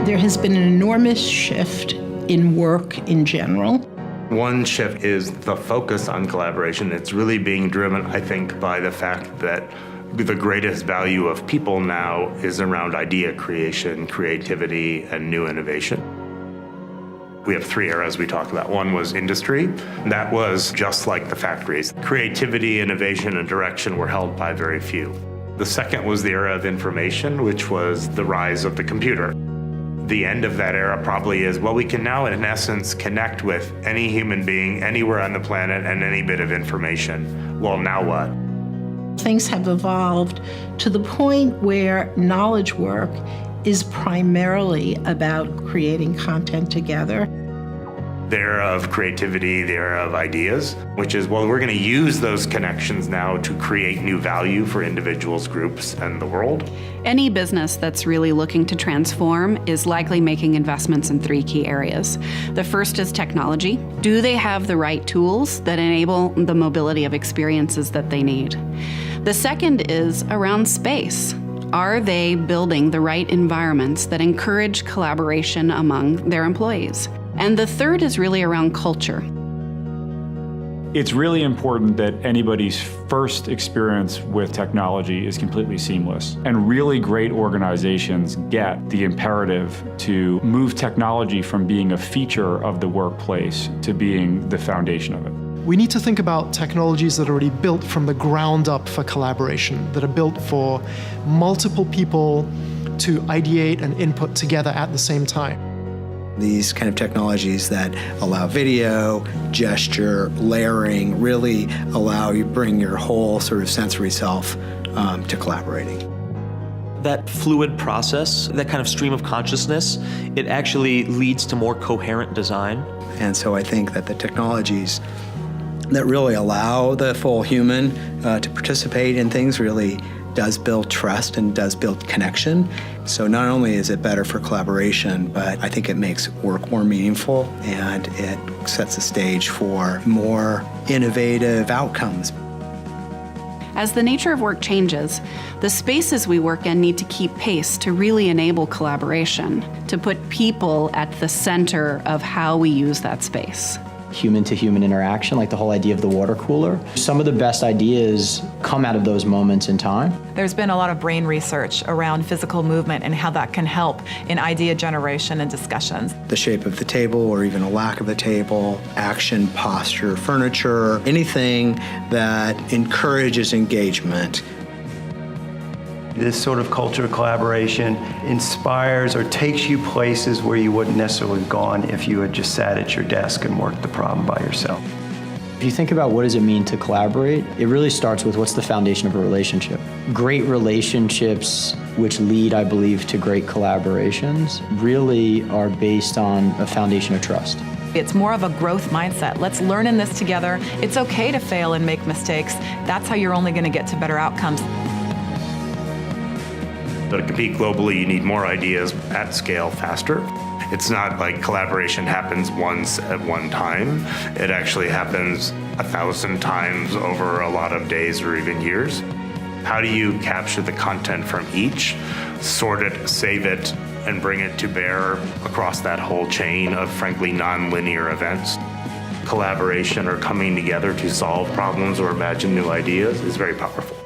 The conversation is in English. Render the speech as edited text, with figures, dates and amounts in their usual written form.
There has been an enormous shift in work in general. One shift is the focus on collaboration. It's really being driven, I think, by the fact that the greatest value of people now is around idea creation, creativity, and new innovation. We have three eras we talked about. One was industry. That was just like the factories. Creativity, innovation, and direction were held by very few. The second was the era of information, which was the rise of the computer. The end of that era probably is, well, we can now, in essence, connect with any human being anywhere on the planet and any bit of information. Well, now what? Things have evolved to the point where knowledge work is primarily about creating content together. The era of creativity, the era of ideas, which is, well, we're going to use those connections now to create new value for individuals, groups, and the world. Any business that's really looking to transform is likely making investments in three key areas. The first is technology. Do they have the right tools that enable the mobility of experiences that they need? The second is around space. Are they building the right environments that encourage collaboration among their employees? And the third is really around culture. It's really important that anybody's first experience with technology is completely seamless. And really great organizations get the imperative to move technology from being a feature of the workplace to being the foundation of it. We need to think about technologies that are already built from the ground up for collaboration, that are built for multiple people to ideate and input together at the same time. These kind of technologies that allow video, gesture, layering, really allow you to bring your whole sort of sensory self to collaborating. That fluid process, that kind of stream of consciousness, it actually leads to more coherent design. And so I think that the technologies that really allow the full human to participate in things really does build trust and does build connection. So not only is it better for collaboration, but I think it makes work more meaningful and it sets the stage for more innovative outcomes. As the nature of work changes, the spaces we work in need to keep pace to really enable collaboration, to put people at the center of how we use that space. Human-to-human interaction, like the whole idea of the water cooler. Some of the best ideas come out of those moments in time. There's been a lot of brain research around physical movement and how that can help in idea generation and discussions. The shape of the table or even a lack of the table, action, posture, furniture, anything that encourages engagement. This sort of culture of collaboration inspires or takes you places where you wouldn't necessarily have gone if you had just sat at your desk and worked the problem by yourself. If you think about what does it mean to collaborate, it really starts with what's the foundation of a relationship. Great relationships, which lead, I believe, to great collaborations, really are based on a foundation of trust. It's more of a growth mindset. Let's learn in this together. It's okay to fail and make mistakes. That's how you're only going to get to better outcomes. To compete globally, you need more ideas at scale faster. It's not like collaboration happens once at one time. It actually happens 1,000 times over a lot of days or even years. How do you capture the content from each, sort it, save it, and bring it to bear across that whole chain of, frankly, non-linear events? Collaboration or coming together to solve problems or imagine new ideas is very powerful.